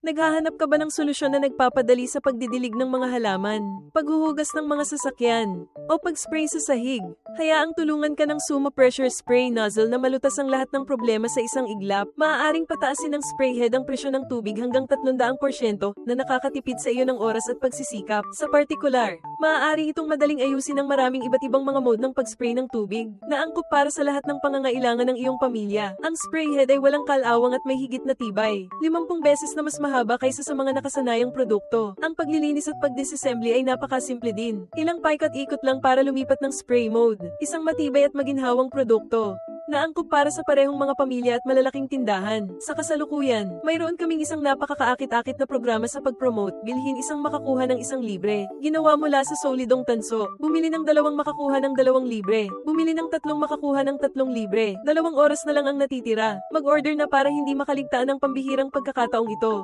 Naghahanap ka ba ng solusyon na nagpapadali sa pagdidilig ng mga halaman, paghuhugas ng mga sasakyan, o pag-spray sa sahig? Hayaang tulungan ka ng Sumo Pressure Spray Nozzle na malutas ang lahat ng problema sa isang iglap. Maaaring pataasin ng spray head ang presyon ng tubig hanggang 300% na nakakatipid sa iyo ng oras at pagsisikap. Sa partikular, maaari itong madaling ayusin ng maraming iba't ibang mga mode ng pag-spray ng tubig na angkop para sa lahat ng pangangailangan ng iyong pamilya. Ang spray head ay walang kalawang at may higit na tibay. 50 beses na mas mahaba kaysa sa mga nakasanayang produkto. Ang paglilinis at pag-disassembly ay napakasimple din. Ilang paikot-ikot lang para lumipat ng spray mode. Isang matibay at maginhawang produkto na angkop para sa parehong mga pamilya at malalaking tindahan. Sa kasalukuyan, mayroon kaming isang napakakaakit-akit na programa sa pag-promote. Bilhin isang makakuha ng isang libre. Ginawa mula sa solidong tanso. Bumili ng 2 makakuha ng 2 libre. Bumili ng 3 makakuha ng 3 libre. 2 oras na lang ang natitira. Mag-order na para hindi makaligtaan ng pambihirang pagkakataong ito.